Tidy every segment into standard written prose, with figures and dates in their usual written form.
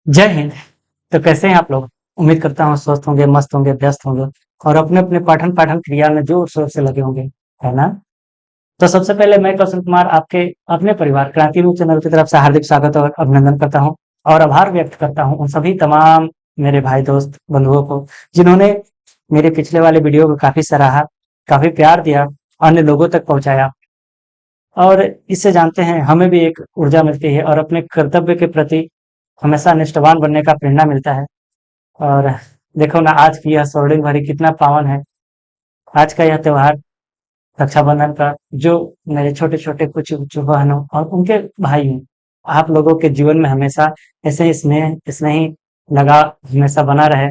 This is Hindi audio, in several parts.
जय हिंद। तो कैसे हैं आप लोग? उम्मीद करता हूँ स्वस्थ होंगे, मस्त होंगे, व्यस्त होंगे और अपने अपने पठन पाठन क्रिया में जोर शोर से लगे होंगे, है ना? तो सबसे पहले मैं कौशल कुमार आपके अपने परिवार क्रांति न्यूज चैनल की तरफ से हार्दिक स्वागत और अभिनंदन करता हूँ और आभार व्यक्त करता हूँ उन सभी तमाम मेरे भाई दोस्त बंधुओं को जिन्होंने मेरे पिछले वाले वीडियो को काफी सराहा, काफी प्यार दिया, अन्य लोगों तक पहुंचाया और इससे जानते हैं हमें भी एक ऊर्जा मिलती है और अपने कर्तव्य के प्रति हमेशा निष्ठावान बनने का प्रेरणा मिलता है। और देखो ना, आज की यह स्वर्णिम घड़ी कितना पावन है। आज का यह त्योहार रक्षाबंधन का, जो मेरे छोटे छोटे कुछ कुछ बहनों और उनके भाइयों, आप लोगों के जीवन में हमेशा ऐसे ही स्नेह स्नेही लगाव हमेशा बना रहे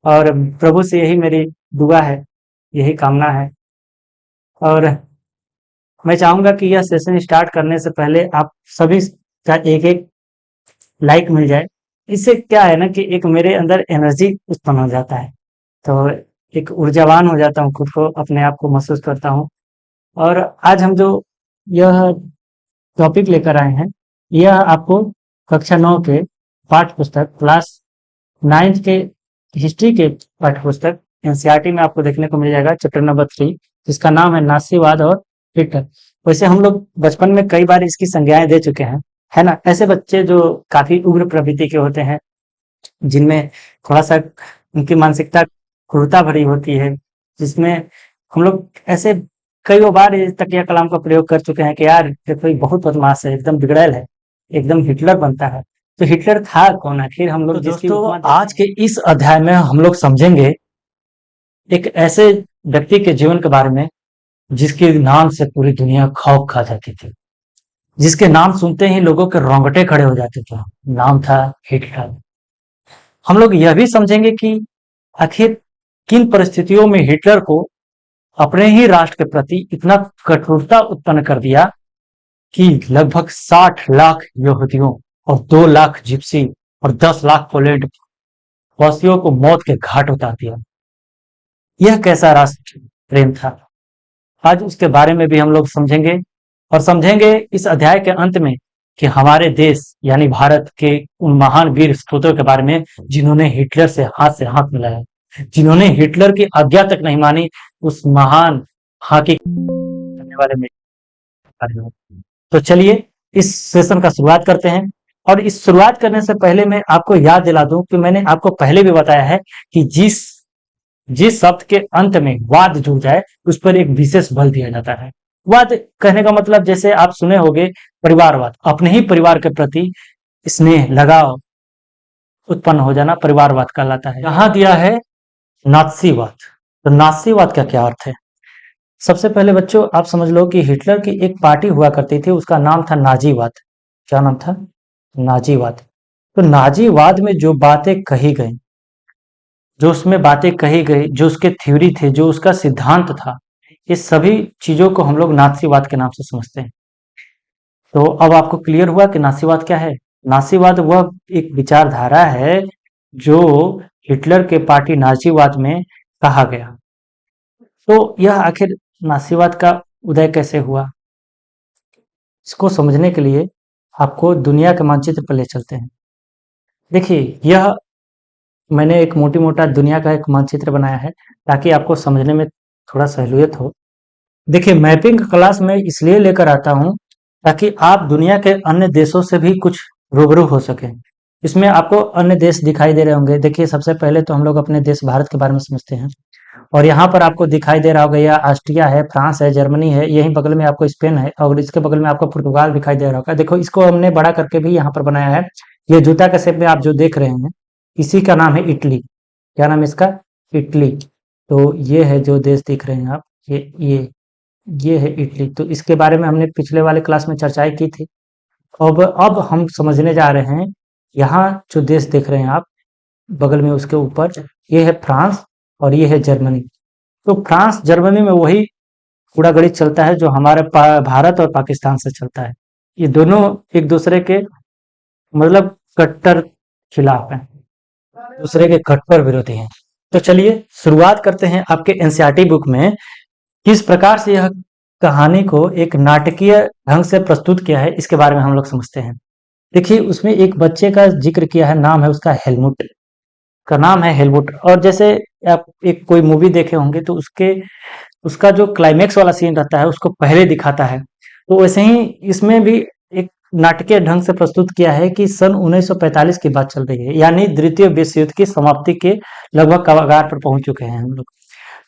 और प्रभु से यही मेरी दुआ है, यही कामना है। और मैं चाहूंगा कि यह सेशन स्टार्ट करने से पहले आप सभी का एक एक लाइक मिल जाए। इससे क्या है ना कि एक मेरे अंदर एनर्जी उत्पन्न हो जाता है, तो एक ऊर्जावान हो जाता हूँ, खुद को अपने आप को महसूस करता हूँ। और आज हम जो यह टॉपिक लेकर आए हैं, यह आपको कक्षा 9 के पाठ्य पुस्तक क्लास 9 के हिस्ट्री के पाठ्य पुस्तक एनसीईआरटी में आपको देखने को मिल जाएगा, चैप्टर नंबर 3, जिसका नाम है नास्तिकवाद और हिटलर। वैसे हम लोग बचपन में कई बार इसकी संज्ञाएं दे चुके हैं, है ना? ऐसे बच्चे जो काफी उग्र प्रवृत्ति के होते हैं, जिनमें थोड़ा-सा उनकी मानसिकता क्रूरता भरी होती है, जिसमें हम लोग ऐसे कईयों बार ये तकिया कलाम का प्रयोग कर चुके हैं कि यार देखो ये बहुत बदमाश है, एकदम बिगड़ैल है, एकदम हिटलर बनता है। तो हिटलर था कौन आखिर? हम लोग तो जिसकी दोस्तों उपमा आज के इस अध्याय में हम लोग समझेंगे एक ऐसे व्यक्ति के जीवन के बारे में जिसके नाम से पूरी दुनिया खौफ खा जाती थी, जिसके नाम सुनते ही लोगों के रोंगटे खड़े हो जाते थे। नाम था हिटलर। हम लोग यह भी समझेंगे कि आखिर किन परिस्थितियों में हिटलर को अपने ही राष्ट्र के प्रति इतना कठोरता उत्पन्न कर दिया कि लगभग 60 लाख यहूदियों और 2 लाख जिप्सी और 10 लाख पोलैंड वासियों को मौत के घाट उतार दिया। यह कैसा राष्ट्र प्रेम था, आज उसके बारे में भी हम लोग समझेंगे। और समझेंगे इस अध्याय के अंत में कि हमारे देश यानी भारत के उन महान वीर सपूतों के बारे में जिन्होंने हिटलर से हाथ मिलाया, जिन्होंने हिटलर की आज्ञा तक नहीं मानी, उस महान हाकी करने वाले में बारे में। तो चलिए इस सेशन का शुरुआत करते हैं। और इस शुरुआत करने से पहले मैं आपको याद दिला दूं कि मैंने आपको पहले भी बताया है कि जिस जिस शब्द के अंत में वाद जुड़ जाए उस पर एक विशेष बल दिया जाता है। वाद कहने का मतलब जैसे आप सुने होंगे परिवारवाद, अपने ही परिवार के प्रति स्नेह लगाव उत्पन्न हो जाना परिवारवाद कहलाता है। यहाँ दिया है नात्सीवाद। तो नात्सीवाद का क्या अर्थ है? सबसे पहले बच्चों आप समझ लो कि हिटलर की एक पार्टी हुआ करती थी, उसका नाम था नाजीवाद। क्या नाम था? नाजीवाद। तो नाजीवाद में जो बातें कही गई, जो उसमें बातें कही गई, जो उसके थ्योरी थे, जो उसका सिद्धांत था, ये सभी चीजों को हम लोग नात्सीवाद के नाम से समझते हैं। तो अब आपको क्लियर हुआ कि नात्सीवाद क्या है। नात्सीवाद वह एक विचारधारा है जो हिटलर के पार्टी नाजीवाद में कहा गया। तो यह आखिर नात्सीवाद का उदय कैसे हुआ, इसको समझने के लिए आपको दुनिया के मानचित्र पर ले चलते हैं। देखिए, यह मैंने एक मोटी मोटा दुनिया का एक मानचित्र बनाया है ताकि आपको समझने में थोड़ा सहूलियत हो। देखिए, मैपिंग क्लास में इसलिए लेकर आता हूं ताकि आप दुनिया के अन्य देशों से भी कुछ रूबरू हो सके। इसमें आपको अन्य देश दिखाई दे रहे होंगे। देखिए, सबसे पहले तो हम लोग अपने देश भारत के बारे में समझते हैं और यहाँ पर आपको दिखाई दे रहा होगा यह ऑस्ट्रिया है, फ्रांस है, जर्मनी है, यहीं बगल में आपको स्पेन है और इसके बगल में आपको पुर्तगाल दिखाई दे रहा होगा। देखो, इसको हमने बड़ा करके भी यहाँ पर बनाया है। ये जूता के शेप में आप जो देख रहे हैं, इसी का नाम है इटली। क्या नाम है इसका? इटली। तो ये है जो देश दिख रहे हैं आप, ये है इटली। तो इसके बारे में हमने पिछले वाले क्लास में चर्चाएं की थी। अब हम समझने जा रहे हैं, यहाँ जो देश देख रहे हैं आप बगल में उसके ऊपर, ये है फ्रांस और ये है जर्मनी। तो फ्रांस जर्मनी में वही कूड़ा गणित चलता है जो हमारे भारत और पाकिस्तान से चलता है। ये दोनों एक दूसरे के मतलब कट्टर खिलाफ हैं, दूसरे के कट्टर विरोधी हैं। तो चलिए शुरुआत करते हैं। आपके एनसीईआरटी बुक में किस प्रकार से यह कहानी को एक नाटकीय ढंग से प्रस्तुत किया है, इसके बारे में हम लोग समझते हैं। देखिए उसमें एक बच्चे का जिक्र किया है, नाम है उसका हेलमुट, का नाम है हेलमुट। और जैसे आप एक कोई मूवी देखे होंगे तो उसके उसका जो क्लाइमेक्स वाला सीन रहता है उसको पहले दिखाता है, तो वैसे ही इसमें भी एक नाटकीय ढंग से प्रस्तुत किया है कि सन 1945 की बात चल रही है, यानी द्वितीय विश्व युद्ध की समाप्ति के लगभग कगार पर पहुंच चुके हैं हम लोग।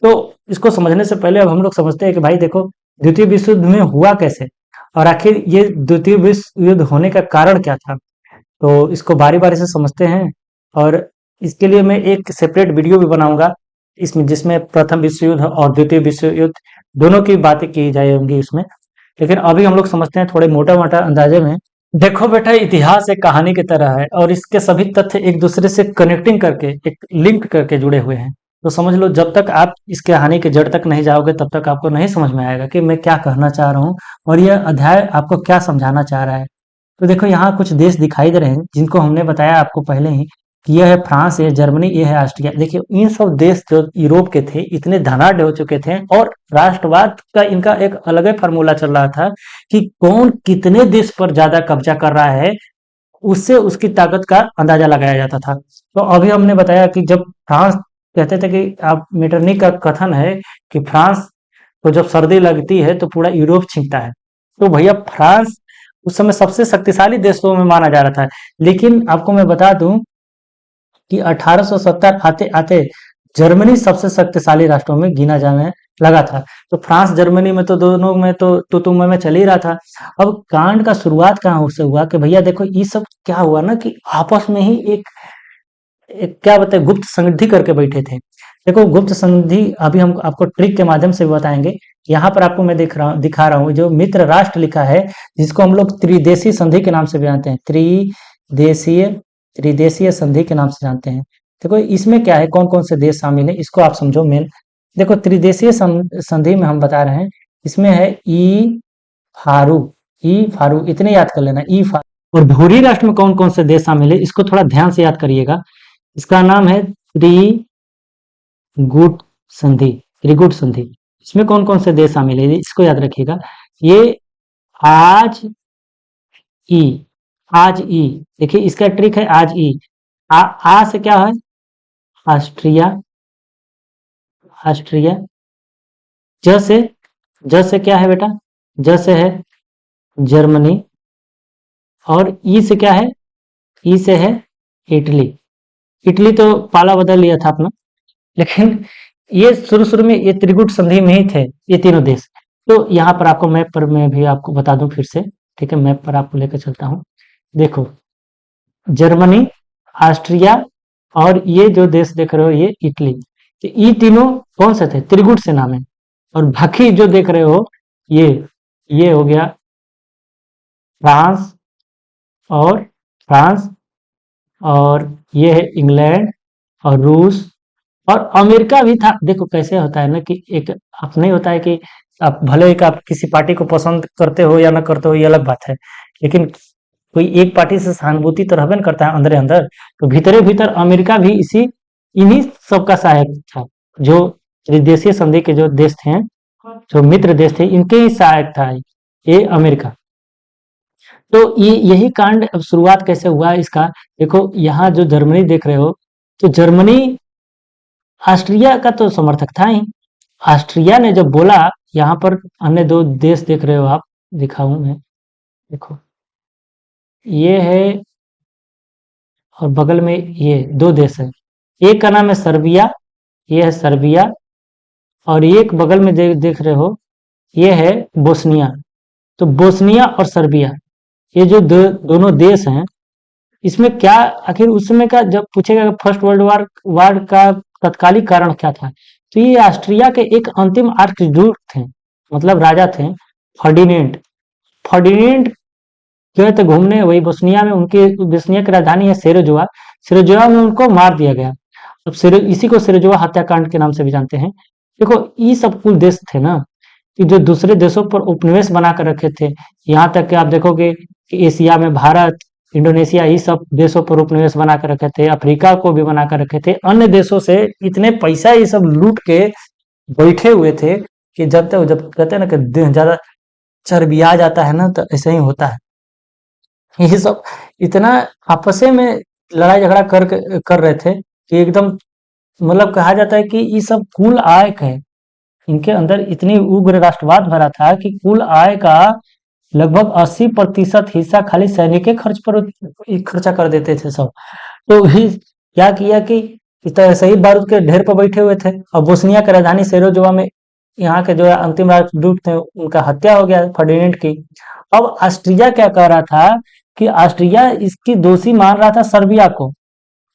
तो इसको समझने से पहले अब हम लोग समझते हैं कि भाई देखो, द्वितीय विश्व युद्ध में हुआ कैसे, और आखिर ये द्वितीय विश्व युद्ध होने का कारण क्या था। तो इसको बारी बारी से समझते हैं, और इसके लिए मैं एक सेपरेट वीडियो भी बनाऊंगा, इसमें जिसमें प्रथम विश्व युद्ध और द्वितीय विश्व युद्ध दोनों की बातें की जाएंगी इसमें। लेकिन अभी हम लोग समझते हैं थोड़े मोटा मोटा अंदाजे में। देखो बेटा, इतिहास एक कहानी की तरह है और इसके सभी तथ्य एक दूसरे से कनेक्टिंग करके, एक लिंक करके जुड़े हुए हैं। तो समझ लो, जब तक आप इस कहानी के जड़ तक नहीं जाओगे तब तक आपको नहीं समझ में आएगा कि मैं क्या कहना चाह रहा हूँ और यह अध्याय आपको क्या समझाना चाह रहा है। तो देखो यहाँ कुछ देश दिखाई दे रहे हैं जिनको हमने बताया आपको पहले ही कि यह है फ्रांस, ये जर्मनी, ये है ऑस्ट्रिया। देखिए इन सब देश जो यूरोप के थे इतने धनाढ़ हो चुके थे, और राष्ट्रवाद का इनका एक अलग ही फार्मूला चल रहा था कि कौन कितने देश पर ज्यादा कब्जा कर रहा है, उससे उसकी ताकत का अंदाजा लगाया जाता था। तो अभी हमने बताया कि जब फ्रांस कहते थे कि आप मेटरनी का कथन है कि फ्रांस को जब सर्दी लगती है तो पूरा यूरोप छींकता है। तो भैया फ्रांस उस समय सबसे शक्तिशाली देशों में माना जा रहा था। लेकिन आपको मैं बता दूं कि 1870 आते आते जर्मनी सबसे शक्तिशाली राष्ट्रों में गिना जाने लगा था। तो फ्रांस जर्मनी में तो दोनों में तो तुम में चल ही रहा था। अब कांड का शुरुआत कहाँ से हुआ कि भैया देखो ये सब क्या हुआ ना कि आपस में ही एक क्या बताए गुप्त संधि करके बैठे थे। देखो गुप्त संधि अभी हम आपको ट्रिक के माध्यम से बताएंगे। यहाँ पर आपको मैं दिखा रहा हूँ जो मित्र राष्ट्र लिखा है, जिसको हम लोग त्रिदेशीय संधि के नाम से भी जानते हैं, त्रिदेशीय त्रिदेशीय संधि के नाम से जानते हैं। देखो इसमें क्या है, कौन कौन से देश शामिल है इसको आप समझो मेन। देखो त्रिदेशीय संधि में हम बता रहे हैं, इसमें है फारू फारू इतने याद कर लेना, फारू। और भूरी राष्ट्र में कौन कौन से देश शामिल है इसको थोड़ा ध्यान से याद करिएगा। इसका नाम है त्रिगुट संधि, त्रिगुट संधि। इसमें कौन कौन से देश शामिल है इसको याद रखिएगा। ये आज ई आज ई देखिए इसका ट्रिक है आज ई। आ से क्या है, ऑस्ट्रिया, ऑस्ट्रिया। ज से ज से क्या है बेटा, ज से है जर्मनी। और ई से क्या है, ई से है इटली। इटली तो पाला बदल लिया था अपना, लेकिन ये शुरू शुरू में ये त्रिगुट संधि में ही थे ये तीनों देश। तो यहाँ पर आपको मैप पर मैं भी आपको बता दूं फिर से, ठीक है, मैप पर आपको लेकर चलता हूँ। देखो जर्मनी, ऑस्ट्रिया और ये जो देश देख रहे हो ये इटली, तो ये तीनों कौन से थे, त्रिगुट से नाम है। और बाकी जो देख रहे हो ये ये हो गया फ्रांस, और फ्रांस, और ये है इंग्लैंड और रूस और अमेरिका भी था। देखो कैसे होता है ना कि एक आप नहीं होता है कि आप भले ही आप किसी पार्टी को पसंद करते हो या ना करते हो ये अलग बात है, लेकिन कोई एक पार्टी से सहानुभूति तो रहबे न करता है अंदर अंदर। तो भीतरे भीतर अमेरिका भी इसी इन्हीं सबका सहायक था। जो विदेशीय संधि के जो देश थे, जो मित्र देश थे, इनके ही सहायक था ये अमेरिका। तो ये यही कांड अब शुरुआत कैसे हुआ इसका। देखो यहाँ जो जर्मनी देख रहे हो, तो जर्मनी ऑस्ट्रिया का तो समर्थक था ही। ऑस्ट्रिया ने जब बोला, यहाँ पर अन्य दो देश देख रहे हो आप, दिखाऊं मैं, देखो ये है और बगल में ये दो देश है। एक का नाम है सर्बिया, ये है सर्बिया। और एक बगल में देख रहे हो ये है बोस्निया। तो बोस्निया और सर्बिया ये जो दोनों देश हैं, इसमें क्या आखिर उस समय का जब पूछेगा फर्स्ट वर्ल्ड वार का तत्कालिक कारण क्या था, तो ये ऑस्ट्रिया के एक अंतिम आर्कड्यूक थे, मतलब राजा थे, फर्डिनेंट। फर्डिनेंट गए थे घूमने वही बोस्निया में, उनके बोस्निया की राजधानी है सेरोजोआ। सेरोजोआ में उनको मार दिया गया। अब इसी को सेरोजोआ हत्याकांड के नाम से भी जानते हैं। देखो ये सब कुल देश थे ना कि जो दूसरे देशों पर उपनिवेश बना कर रखे थे। यहाँ तक कि आप देखोगे कि एशिया में भारत, इंडोनेशिया, ये सब देशों पर उपनिवेश बना कर रखे थे, अफ्रीका को भी बना कर रखे थे। अन्य देशों से इतने पैसा ये सब लूट के बैठे हुए थे कि जब तक जब कहते हैं ना कि ज्यादा चर्बिया जाता है ना, तो ऐसे ही होता है। ये सब इतना आपस में लड़ाई झगड़ा कर रहे थे कि एकदम, मतलब कहा जाता है कि ये सब कुल आय है, इनके अंदर इतनी उग्र राष्ट्रवाद भरा था कि कुल आय का लगभग 80% हिस्सा खाली सैनिक के खर्च पर खर्चा कर देते थे सब। तो भी क्या किया कि ऐसे ही बारूद के ढेर पर बैठे हुए थे, और बोस्निया की राजधानी सेरोजोवा में यहाँ के जो है अंतिम राष्ट्रदूत थे उनका हत्या हो गया फर्डिनेंड की। अब ऑस्ट्रिया क्या कह रहा था कि ऑस्ट्रिया इसकी दोषी मान रहा था सर्बिया को,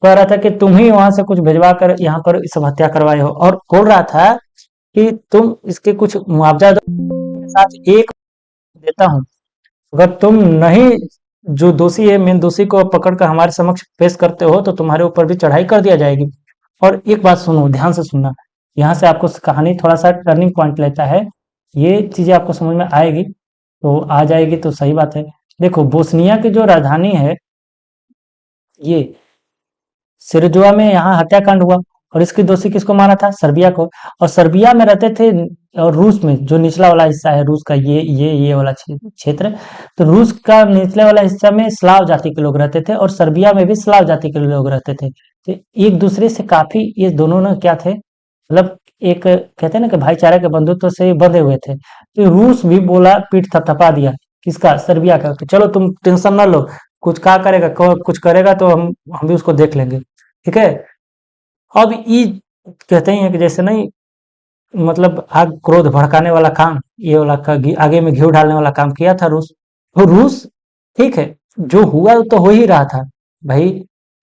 कह रहा था कि तुम ही वहां से कुछ भिजवा कर यहाँ पर सब हत्या करवाए हो, और बोल रहा था कि तुम इसके कुछ मुआवजा दो, के साथ एक देता हूँ, अगर तुम नहीं, जो दोषी है मेन दोषी को पकड़ कर हमारे समक्ष पेश करते हो तो तुम्हारे ऊपर भी चढ़ाई कर दिया जाएगी। और एक बात सुनो, ध्यान से सुनना, यहाँ से आपको कहानी थोड़ा सा टर्निंग पॉइंट लेता है, ये चीजें आपको समझ में आएगी तो आ जाएगी तो सही बात है। देखो, बोस्निया की जो राजधानी है ये सिरजुआ में, यहाँ हत्याकांड हुआ, और इसकी दोषी किसको माना था? सर्बिया को। और सर्बिया में रहते थे, और रूस में जो निचला वाला हिस्सा है रूस का, ये वाला क्षेत्र, तो रूस का निचले वाला हिस्सा में स्लाव जाति के लोग रहते थे, और सर्बिया में भी स्लाव जाति के लोग रहते थे। तो एक दूसरे से काफी ये दोनों ना क्या थे, मतलब एक कहते हैं ना कि भाईचारे के बंधुत्व से बंधे हुए थे। तो रूस भी बोला, पीठ थपथपा दिया किसका? सर्बिया का, कि चलो तुम टेंशन ना लो, कुछ क्या करेगा, कुछ करेगा तो हम भी उसको देख लेंगे, ठीक है। अब ये कहते ही हैं कि जैसे नहीं, मतलब आग क्रोध भड़काने वाला काम, ये वाला आगे में घी डालने वाला काम किया था रूस। तो रूस, ठीक है, जो हुआ वो तो हो ही रहा था भाई,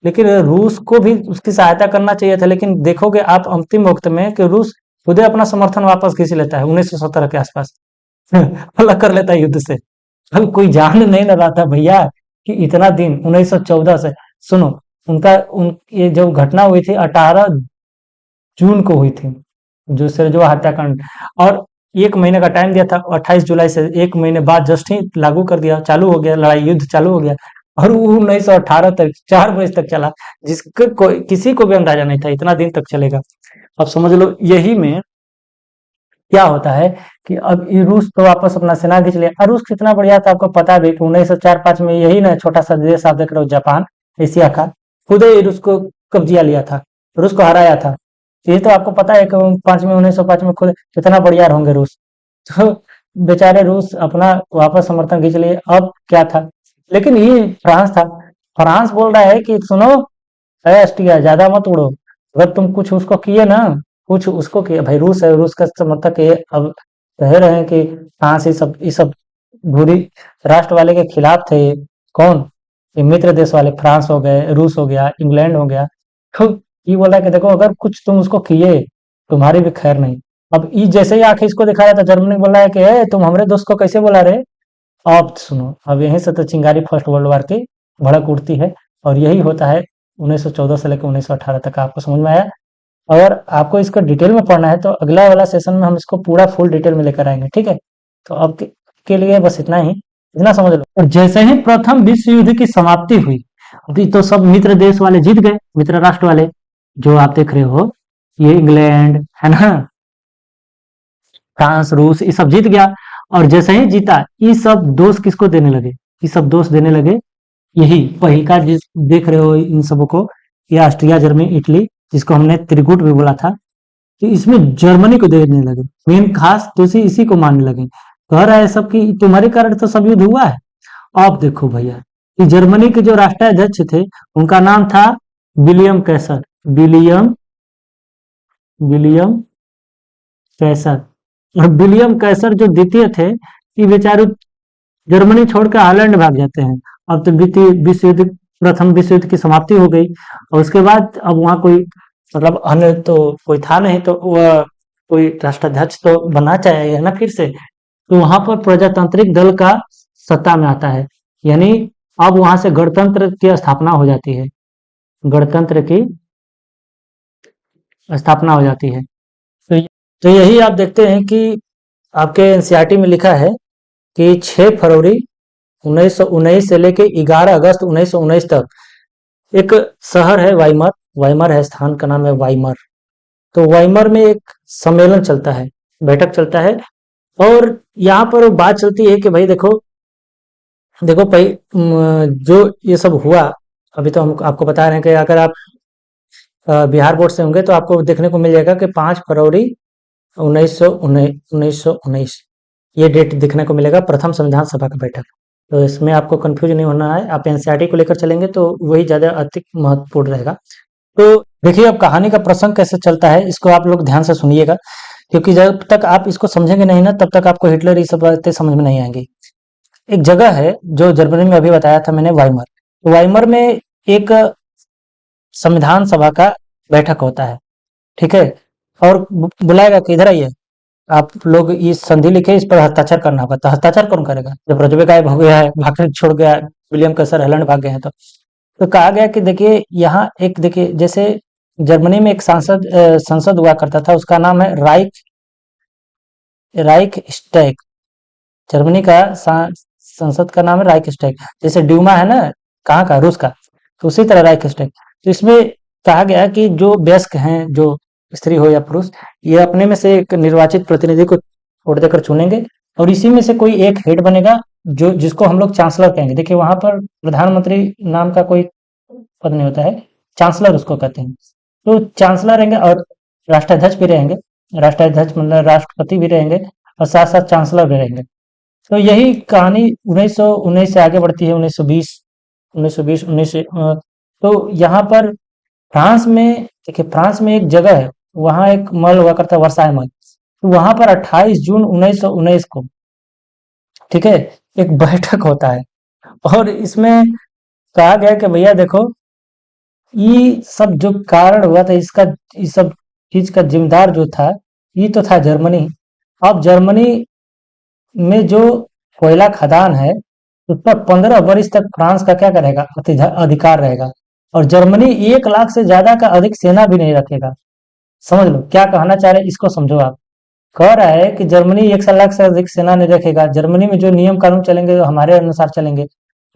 लेकिन रूस को भी उसकी सहायता करना चाहिए था। लेकिन देखोगे आप अंतिम वक्त में कि रूस खुद ही अपना समर्थन वापस खींच लेता है 1917 के आसपास। अलग कर लेता है युद्ध से। अब कोई जान नहीं लगा था भैया कि इतना दिन 1914 से, सुनो, उनका उन ये जो घटना हुई थी 18 जून को हुई थी, जो सिरजोआ हत्याकांड, और एक महीने का टाइम दिया था, 28 जुलाई से एक महीने बाद जस्ट ही लागू कर दिया, चालू हो गया लड़ाई, युद्ध चालू हो गया। और वो 1918 तक 4 वर्ष तक चला, जिसके कोई किसी को भी अंदाजा नहीं था इतना दिन तक चलेगा। अब समझ लो यही में क्या होता है कि अब ये रूस तो वापस अपना सेना खींच लिया, और रूस कितना बढ़िया था आपको पता भी कि 1904-5 में यही ना छोटा सा देश आप देख रहे हो जापान, एशिया का, खुद ही रूस को कब्जिया लिया था, रूस को हराया था। ये तो आपको पता है कि 1905 में खुद कितना बढ़िया होंगे रूस। तो बेचारे रूस अपना वापस समर्थन खींच लिए। अब क्या था, लेकिन ये फ्रांस था, फ्रांस बोल रहा है कि सुनो, ऑस्ट्रिया ज्यादा मत उड़ो, अगर तुम कुछ उसको किए ना, कुछ उसको किए, भाई रूस है, रूस का समर्थक है, अब कह रहे हैं कि फ्रांस ये सब बुरी राष्ट्र वाले के खिलाफ थे ये। कौन? ये मित्र देश वाले, फ्रांस हो गए, रूस हो गया, इंग्लैंड हो गया। तो ये बोला कि देखो अगर कुछ तुम उसको किए, तुम्हारी भी खैर नहीं। अब ये जैसे ही आंखें इसको दिखाया था, जर्मनी बोला है कि "ए, तुम हमारे दोस्त को कैसे बोला रहे"। अब सुनो, अब यहीं से तो चिंगारी फर्स्ट वर्ल्ड वार की भड़क उठती है, और यही होता है 1914 से लेकर 1918 तक। आपको समझ में आया? अगर आपको इसको डिटेल में पढ़ना है तो अगला वाला सेशन में हम इसको पूरा फुल डिटेल में लेकर आएंगे, ठीक है। तो अब के लिए बस इतना ही, इतना समझ लो। और जैसे ही प्रथम विश्व युद्ध की समाप्ति हुई, अभी तो सब मित्र देश वाले जीत गए, मित्र राष्ट्र वाले जो आप देख रहे हो, ये इंग्लैंड है ना, फ्रांस, रूस, ये सब जीत गया। और जैसे ही जीता, ये सब दोष किसको देने लगे? ये सब दोष देने लगे, यही वही का जिस देख रहे हो इन सबों को, ये ऑस्ट्रिया, जर्मनी, इटली, जिसको हमने त्रिकूट भी बोला था, कि इसमें जर्मनी को देने लगे, मेन खास दोषी इसी को मानने लगे। कह रहा है सब कि तुम्हारे कारण तो सब युद्ध हुआ है। अब देखो भैया, कि जर्मनी के जो राष्ट्राध्यक्ष थे उनका नाम था विलियम कैसर, विलियम विलियम कैसर। और विलियम कैसर जो द्वितीय थे, ये बेचारे जर्मनी छोड़कर हॉलैंड भाग जाते हैं। अब तो द्वितीय विश्व युद्ध, प्रथम विश्व युद्ध की समाप्ति हो गई, और उसके बाद अब वहां कोई, मतलब अन्य तो कोई था नहीं, तो वह कोई राष्ट्राध्यक्ष तो बनना चाहिए ना फिर से। तो वहां पर प्रजातांत्रिक दल का सत्ता में आता है, यानी अब वहां से गणतंत्र की स्थापना हो जाती है, गणतंत्र की स्थापना हो जाती है। तो तो यही आप देखते हैं कि आपके एनसीईआरटी में लिखा है कि 6 फरवरी 1919 से लेके 11 अगस्त 1919 तक एक शहर है वाइमर, वाइमर है स्थान का नाम है वाइमर। तो वाइमर में एक सम्मेलन चलता है, बैठक चलता है, और यहाँ पर बात चलती है कि भाई देखो, देखो जो ये सब हुआ, अभी तो हम आपको बता रहे हैं कि अगर आप बिहार बोर्ड से होंगे तो आपको देखने को मिल जाएगा कि 5 फरवरी 1919 ये डेट देखने को मिलेगा, प्रथम संविधान सभा का बैठक। तो इसमें आपको कंफ्यूज नहीं होना है, आप एनसीईआरटी को लेकर चलेंगे तो वही ज्यादा अधिक महत्वपूर्ण रहेगा। तो देखिए अब कहानी का प्रसंग कैसे चलता है, इसको आप लोग ध्यान से सुनिएगा, क्योंकि जब तक आप इसको समझेंगे नहीं ना, तब तक आपको हिटलर ये सब बातें समझ में नहीं आएंगी। एक जगह है जो जर्मनी में अभी बताया था मैंने, वाइमर। तो वाइमर में एक संविधान सभा का बैठक होता है, ठीक है। और बुलाएगा कि इधर आइए, आप लोग इस संधि लिखे, इस पर हस्ताक्षर करना होगा। तो हस्ताक्षर कौन करेगा जब रजबे गायब हो गया है, भाग छोड़ गया है, विलियम कैसर हॉलैंड भाग गए हैं। तो कहा गया कि देखिए यहाँ एक, देखिए जैसे जर्मनी में एक संसद हुआ करता था, उसका नाम है राइख स्टैग। जर्मनी का संसद का नाम है राइख स्टैग। जैसे ड्यूमा है ना, कहाँ का, रूस का, तो उसी तरह राइख स्टैग। तो इसमें कहा गया कि जो वयस्क हैं, जो स्त्री हो या पुरुष, ये अपने में से एक निर्वाचित प्रतिनिधि को वोट देकर चुनेंगे, और इसी में से कोई एक हेड बनेगा, जो जिसको हम लोग चांसलर कहेंगे। देखिए वहां पर प्रधानमंत्री नाम का कोई पद नहीं होता है, चांसलर उसको कहते हैं। तो चांसलर रहेंगे और राष्ट्राध्यक्ष भी रहेंगे। राष्ट्राध्यक्ष मतलब राष्ट्रपति भी रहेंगे, और साथ साथ चांसलर भी रहेंगे। तो यही कहानी 1919 से आगे बढ़ती है, 1920 19 से तो यहाँ पर फ्रांस में, देखिए फ्रांस में एक जगह है, वहां एक महल हुआ करता है, वर्साय महल। तो वहां पर 28 जून 1919 को, ठीक है, एक बैठक होता है। और इसमें कहा गया कि भैया देखो, ये सब जो कारण हुआ था, इसका, इस सब चीज का जिम्मेदार जो था, ये तो था जर्मनी। अब जर्मनी में जो कोयला खदान है, उस पर 15 वर्ष तक फ्रांस का क्या करेगा, अधिकार रहेगा। और जर्मनी 1 लाख से ज्यादा का अधिक सेना भी नहीं रखेगा। समझ लो क्या कहना चाह रहे हैं, इसको समझो आप। कह रहा है कि जर्मनी 1 लाख से अधिक सेना नहीं रखेगा, जर्मनी में जो नियम कानून चलेंगे वो हमारे अनुसार चलेंगे।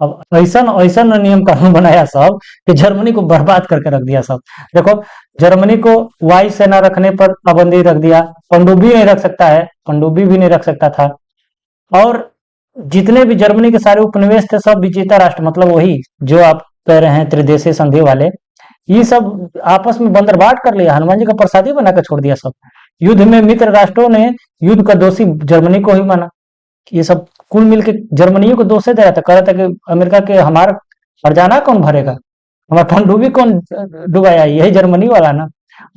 अब ऐसा ऐसा नियम कानून बनाया सब कि जर्मनी को बर्बाद करके रख दिया सब। देखो, जर्मनी को वायु सेना रखने पर पाबंदी रख दिया, पनडुब्बी नहीं रख सकता है, पनडुब्बी भी नहीं रख सकता था। और जितने भी जर्मनी के सारे उपनिवेश थे, सब विजेता राष्ट्र, मतलब वही जो आप कह रहे हैं त्रिदेशीय संधि वाले, ये सब आपस में बंदरबाट कर लिया, हनुमान जी का प्रसादी बनाकर छोड़ दिया सब। युद्ध में मित्र राष्ट्रों ने युद्ध का दोषी जर्मनी को ही माना। ये सब कुल मिलके जर्मनी को दोष दे रहा था, कह रहा था कि अमेरिका के हमारा हर्जाना कौन भरेगा, हमारा पनडुब्बी कौन डुबाया, यही जर्मनी वाला ना,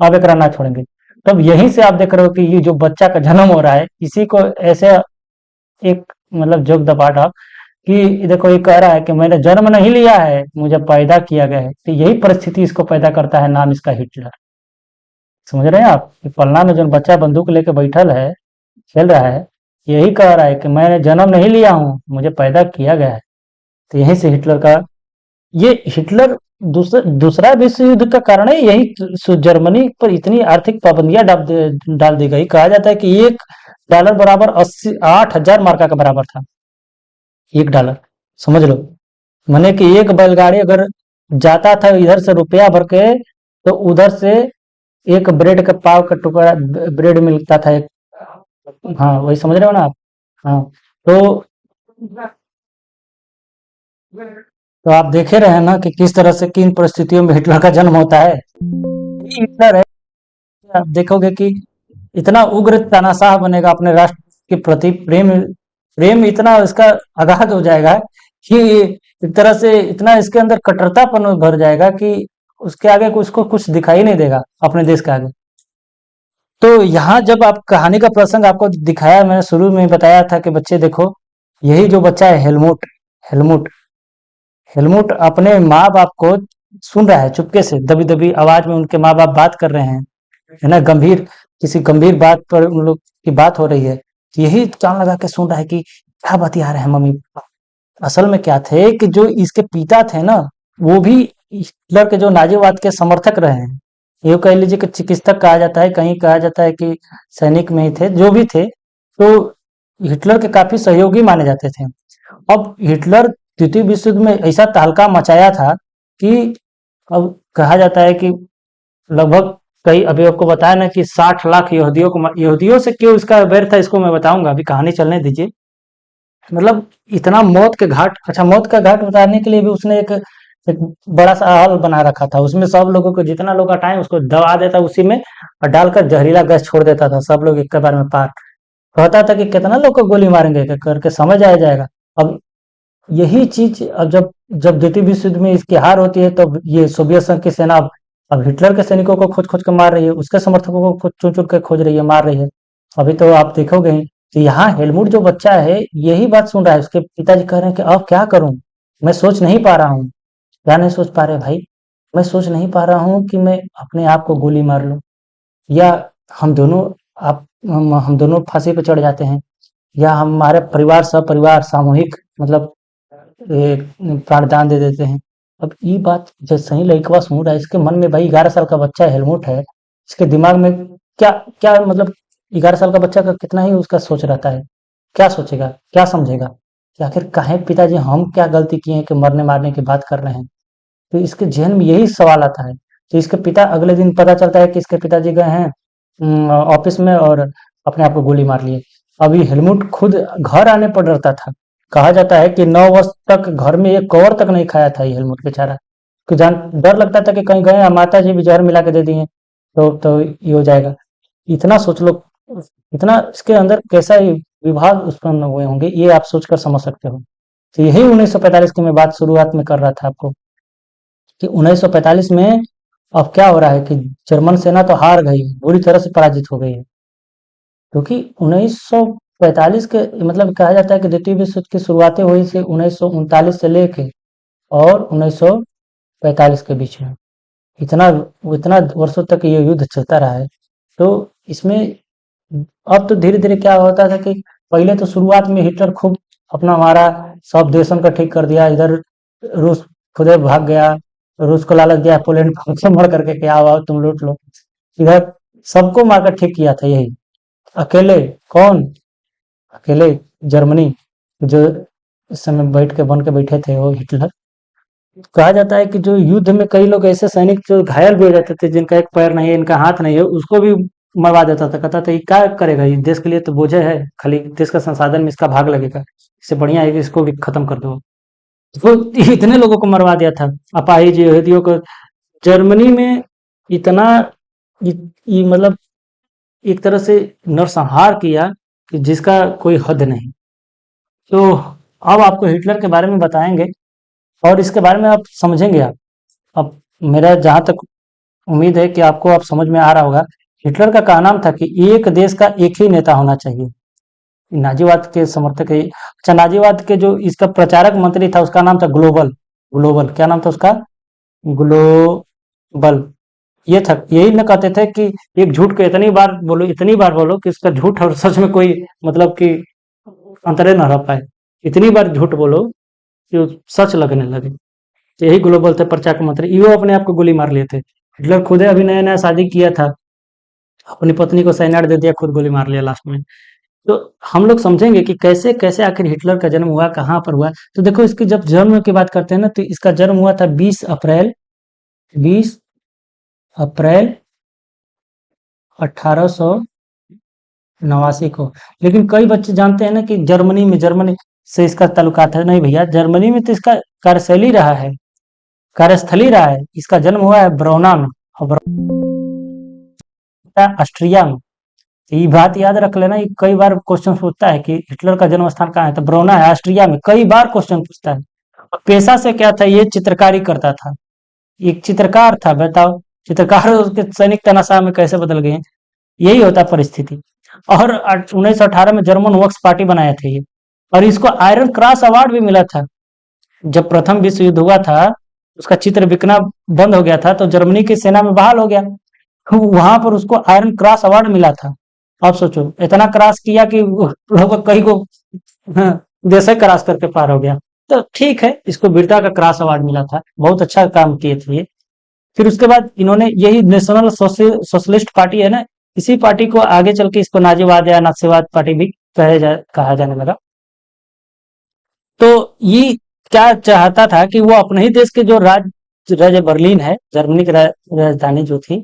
अब एक ना छोड़ेंगे। तब यहीं से आप देख रहे हो कि ये जो बच्चा का जन्म हो रहा है, इसी को ऐसे एक मतलब जोक द पार्ट ऑफ, कि देखो ये कह रहा है कि मैंने जन्म नहीं लिया है, मुझे पैदा किया गया है। तो यही परिस्थिति इसको पैदा करता है, नाम इसका हिटलर। समझ रहे हैं आप, कि पलना में जो बच्चा बंदूक लेके बैठल है, खेल रहा है, यही कह रहा है कि मैंने जन्म नहीं लिया हूँ, मुझे पैदा किया गया है। तो यहीं से हिटलर का, ये हिटलर दूसरा विश्व युद्ध का कारण है यही। जर्मनी पर इतनी आर्थिक पाबंदियां डाल दी गई, कहा जाता है कि $1 बराबर 8,000 मार्का का बराबर था, $1। समझ लो, माने कि एक बैलगाड़ी अगर जाता था इधर से रुपया भर के, तो उधर से एक ब्रेड का पाव का टुकड़ा ब्रेड मिलता था एक। हाँ वही समझ रहे हो ना आप। हाँ, तो तो आप देखे रहे हैं ना कि किस तरह से, किन परिस्थितियों में हिटलर का जन्म होता है। ये हिटलर है, आप देखोगे कि इतना उग्र तानाशाह बनेगा, अपने राष्ट्र के प्रति प्रेम प्रेम इतना इसका अगाध हो जाएगा कि एक तरह से इतना इसके अंदर कट्टरतापन भर जाएगा कि उसके आगे उसको कुछ दिखाई नहीं देगा, अपने देश के आगे। तो यहाँ जब आप कहानी का प्रसंग आपको दिखाया, मैंने शुरू में बताया था कि बच्चे देखो, यही जो बच्चा है हेलमुट, हेलमुट हेलमुट अपने माँ बाप को सुन रहा है चुपके से, दबी दबी आवाज में उनके माँ बाप बात कर रहे हैं, है ना, गंभीर, किसी गंभीर बात पर उन लोग की बात हो रही है। तो यही कान लगा के सुन रहा है कि क्या बतिया रहे हैं मम्मी पापा। असल में क्या थे कि जो इसके पिता थे ना, वो भी हिटलर के जो नाजीवाद के समर्थक रहे हैं। ये कह लीजिए कि चिकित्सक कहा जाता है, कहीं कहा जाता है कि सैनिक में ही थे, जो भी थे। तो हिटलर के काफी सहयोगी माने जाते थे। अब हिटलर द्वितीय विश्व युद्ध में ऐसा तहलका मचाया था कि अब कहा जाता है कि लगभग, कई अभी आपको बताया ना कि 60 लाख यहूदियों को, यहूदियों से क्यों इसका वैर था, इसको मैं बताऊंगा, अभी कहानी चलने दीजिए। मतलब इतना मौत के घाट, अच्छा मौत का घाट उतारने के लिए भी उसने एक बड़ा सा हल बना रखा था, उसमें सब लोगों को जितना लोग हटाए उसको दबा देता उसी में और डालकर जहरीला गैस छोड़ देता था, सब लोग एक बार में पार। कहता था कि कितना लोग को गोली मारेंगे करके समझ आ जाएगा। अब यही चीज अब जब जब द्वितीय विश्व युद्ध में इसकी हार होती है, तब ये सोवियत संघ की सेना अब हिटलर के सैनिकों को खोज खोज कर मार रही है, उसके समर्थकों को चुन चुन कर खोज रही है, मार रही है। अभी तो आप देखोगे ही, तो यहाँ हेलमुट जो बच्चा है यही बात सुन रहा है, उसके पिताजी कह रहे हैं कि अब क्या करूं, मैं सोच नहीं पा रहा हूँ। क्या नहीं सोच पा रहे भाई? मैं सोच नहीं पा रहा हूँ कि मैं अपने आप को गोली मार लूं, या हम दोनों हम दोनों फांसी पे चढ़ जाते हैं, या हमारे परिवार सब परिवार सामूहिक मतलब प्राणदान दे देते हैं। अब ये बात जब सही लड़कवा सुन रहा है, इसके मन में भाई 11 साल का बच्चा हेलमुट है, इसके दिमाग में क्या क्या मतलब 11 साल का बच्चा का कितना ही उसका सोच रहता है, क्या सोचेगा, क्या समझेगा कि आखिर काहे पिताजी हम क्या गलती किए हैं कि मरने मारने की बात कर रहे हैं। तो इसके जहन में यही सवाल आता है। तो इसके पिता अगले दिन पता चलता है कि इसके पिताजी गए हैं ऑफिस में और अपने आप को गोली मार लिए। अभी हेलमुट खुद घर आने पर डरता था। कहा जाता है कि 9 वर्ष तक घर में एक कौर तक नहीं खाया था ये हेलमुट बेचारा, कि जान डर लगता था कि कहीं गए और माता जी भी जहर मिला के दे दिए तो ये हो जाएगा। इतना सोच लो, इतना इसके अंदर कैसा ही विभाग उत्पन्न हुए होंगे, ये आप सोचकर समझ सकते हो। तो यही 1945 की मैं बात शुरुआत में कर रहा था आपको, कि 1945 में अब क्या हो रहा है कि जर्मन सेना तो हार गई है, बुरी तरह से पराजित हो गई है। क्योंकि 1945 के मतलब कहा जाता है कि द्वितीय विश्व युद्ध की शुरुआतें हुई थी 1939 से लेके और 1945 के बीच में। इतना इतना वर्षों तक ये युद्ध चलता रहा है। तो इसमें अब तो धीरे धीरे क्या होता था कि पहले तो शुरुआत में हिटलर खूब अपना मारा, सब देशों का ठीक कर दिया, इधर रूस खुदे भाग गया, रूस को लालच दिया पोलैंड को मर करके क्या हुआ तुम लूट लो, इधर सबको मारकर ठीक किया था यही अकेले। कौन? अकेले जर्मनी, जो इस समय बैठ के बन के बैठे थे वो हिटलर। कहा जाता है कि जो युद्ध में कई लोग ऐसे सैनिक जो घायल भी हो जाते थे, जिनका एक पैर नहीं है, इनका हाथ नहीं है, उसको भी मरवा देता था। कहता था ये क्या करेगा, ये देश के लिए तो बोझ है, खाली देश का संसाधन में इसका भाग लगेगा, इससे बढ़िया है कि इसको भी खत्म कर दो। तो इतने लोगों को मरवा दिया था, अपाहिज यहूदियों को। जर्मनी में इतना मतलब एक तरह से नरसंहार किया कि जिसका कोई हद नहीं। तो अब आपको हिटलर के बारे में बताएंगे और इसके बारे में आप समझेंगे। आप अब मेरा जहां तक उम्मीद है कि आपको अब समझ में आ रहा होगा। हिटलर का कहना था कि एक देश का एक ही नेता होना चाहिए। नाजीवाद के समर्थक है। अच्छा, नाजीवाद के जो इसका प्रचारक मंत्री था उसका नाम था ग्लोबल। ग्लोबल क्या नाम था उसका? ग्लोबल। ये था, यही न कहते थे कि एक झूठ को इतनी बार बोलो कि इसका झूठ और सच में कोई मतलब कि अंतरे न रह पाए। इतनी बार झूठ बोलो कि वो सच लगने लगे। तो यही ग्लोबल थे प्रचारक मंत्री, वो अपने आप को गोली मार लिए थे। हिटलर खुद अभी नया नया शादी किया था, अपनी पत्नी को साइनाइड दे दिया, खुद गोली मार लिया लास्ट में। तो हम लोग समझेंगे कि कैसे कैसे आखिर हिटलर का जन्म हुआ, कहाँ पर हुआ। तो देखो, इसकी जब जन्म की बात करते हैं ना, तो इसका जन्म हुआ था 20 अप्रैल 1889 को। लेकिन कई बच्चे जानते हैं ना कि जर्मनी से इसका ताल्लुकात है। नहीं भैया, जर्मनी में तो इसका कार्यशैली रहा है, कार्यस्थली रहा है। इसका जन्म हुआ है ब्रोना में, और ऑस्ट्रिया में। तो ये बात याद रख लेना, ये कई बार क्वेश्चन पूछता है कि हिटलर का जन्म स्थान कहाँ है, तो ब्रोना है, ऑस्ट्रिया में। कई बार क्वेश्चन पूछता है। और पेशा से क्या था, ये चित्रकारी करता था, एक चित्रकार था। बताओ, चित्रकार उसके सैनिक तानाशाह में कैसे बदल गए। यही होता परिस्थिति। और 1918 में जर्मन वर्क्स पार्टी बनाए थे ये, और इसको आयरन क्रॉस अवार्ड भी मिला था। जब प्रथम विश्व युद्ध हुआ था, उसका चित्र बिकना बंद हो गया था, तो जर्मनी की सेना में बहाल हो गया। वहां पर उसको आयरन क्रॉस अवार्ड मिला था। आप सोचो, इतना क्रॉस किया कि लोग कहीं को जैसे क्रॉस करके पार हो गया। तो ठीक है, इसको वीरता का क्रॉस अवार्ड मिला था, बहुत अच्छा काम किए थे ये। फिर उसके बाद इन्होंने यही नेशनल सोशलिस्ट पार्टी है ना, इसी पार्टी को आगे चल के इसको नाजीवाद या नाथसीवाद पार्टी भी कहा जाने लगा। तो ये क्या चाहता था कि वो अपने ही देश के जो राज्य बर्लिन है, जर्मनी की राजधानी जो थी,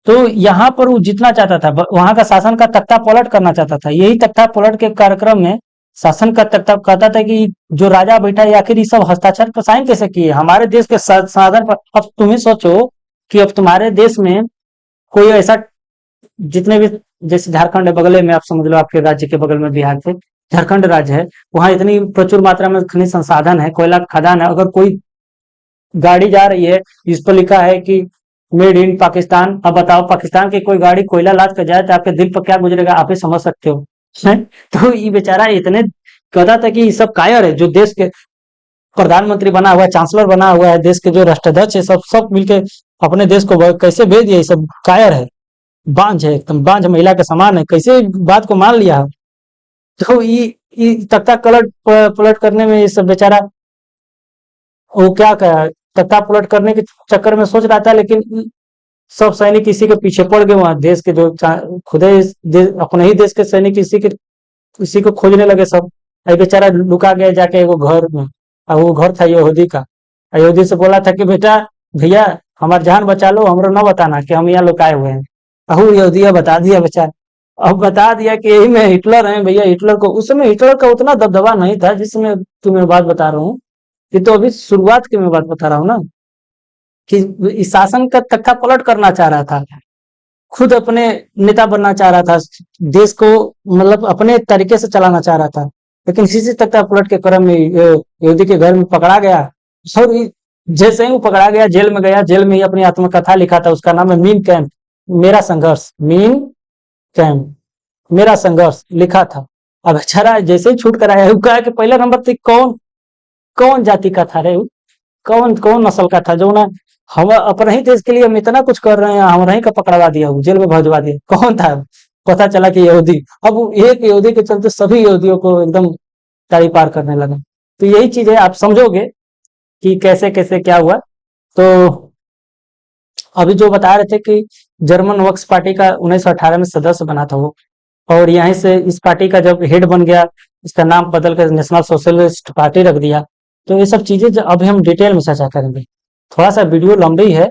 तो यहाँ पर वो जीतना चाहता था, वहां का शासन का तख्ता पलट करना चाहता था। यही तख्ता पलट के कार्यक्रम में शासन का तख्ता कहता था कि जो राजा बैठा है आखिर ये सब हस्ताक्षर पर साइन कैसे किए हमारे देश के साधन पर। अब तुम ही सोचो कि अब तुम्हारे देश में कोई ऐसा, जितने भी, जैसे झारखंड है बगले में, आप समझ लो आपके राज्य के बगल में बिहार से झारखंड राज्य है, वहां इतनी प्रचुर मात्रा में खनिज संसाधन है, कोयला खदान है, अगर कोई गाड़ी जा रही है इस पर लिखा है कि मेड इन पाकिस्तान, अब बताओ पाकिस्तान की कोई गाड़ी कोयला लाद कर जाए तो आपके दिल पर क्या गुजरेगा, आप ही समझ सकते हो। हैं? तो ये बेचारा इतने कहता था कि ये सब कायर है, जो देश के प्रधानमंत्री बना हुआ है, चांसलर बना हुआ है, देश के जो राष्ट्राध्यक्ष है, सब सब मिलके अपने देश को कैसे भेज दिया, ये सब कायर है, बांझ है, एकदम बांझ महिला के समान है, कैसे बात को मान लिया। तो ये तख्ता पलट करने में ये सब बेचारा, वो क्या कहा, तख्ता पलट करने के चक्कर में सोच रहा था, लेकिन सब सैनिक इसी के पीछे पड़ गए, वहां देश के जो खुद अपने ही देश के सैनिक इसी को खोजने लगे सब। ये बेचारा लुका गया जाके वो घर में, और वो घर था यहूदी का। यहूदी से बोला था कि बेटा भैया हमार जान बचा लो, हमरो न बताना कि हम यहाँ लुकाए हुए हैं। अहू यहूदिया बता दिया बेचारा, अब बता दिया कि यही में हिटलर है भैया। हिटलर को उस समय हिटलर का उतना दबदबा नहीं था जिसमें तुम्हें बात बता रहा हूँ। ये तो अभी शुरुआत की मैं बात बता रहा हूँ ना, कि इस शासन का तख्ता पलट करना चाह रहा था, खुद अपने नेता बनना चाह रहा था, देश को मतलब अपने तरीके से चलाना चाह रहा था, लेकिन इसी तख्ता पलट के क्रम में यहूदी के घर में पकड़ा गया। और जैसे ही वो पकड़ा गया, जेल में गया, जेल में ही अपनी आत्मकथा लिखा था, उसका नाम है मीन कैंप, मेरा संघर्ष, मीन कैंप, मेरा संघर्ष लिखा था। अब बेचारा जैसे ही छूट कर आया, वो कहा कि पहला नंबर थी कौन कौन जाति का था रे, कौन कौन नस्ल का था जो ना हम अपने ही देश के लिए हम इतना कुछ कर रहे हैं, हमारा ही का पकड़वा दिया, जेल में भजवा दिया, कौन था। पता चला कि यहूदी। अब वो एक यहूदी के चलते सभी यहूदियों को एकदम ताड़ी पार करने लगा। तो यही चीज है, आप समझोगे कि कैसे कैसे क्या हुआ। तो अभी जो बता रहे थे कि जर्मन वर्क्स पार्टी का 1918 में सदस्य बना था वो, और यहीं से इस पार्टी का जब हेड बन गया, इसका नाम बदल कर नेशनल सोशलिस्ट पार्टी रख दिया। तो ये सब चीजें जो अभी हम डिटेल में चर्चा करेंगे, थोड़ा सा वीडियो लंबी है,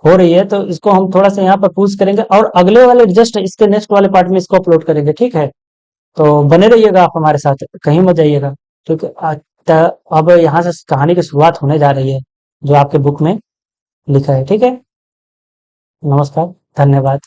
हो रही है, तो इसको हम थोड़ा सा यहाँ पर पूछ करेंगे, और अगले वाले जस्ट इसके नेक्स्ट वाले पार्ट में इसको अपलोड करेंगे, ठीक है। तो बने रहिएगा आप हमारे साथ, कहीं मत जाइएगा, क्योंकि अब यहाँ से कहानी की शुरुआत होने जा रही है, जो आपके बुक में लिखा है, ठीक है। नमस्कार, धन्यवाद।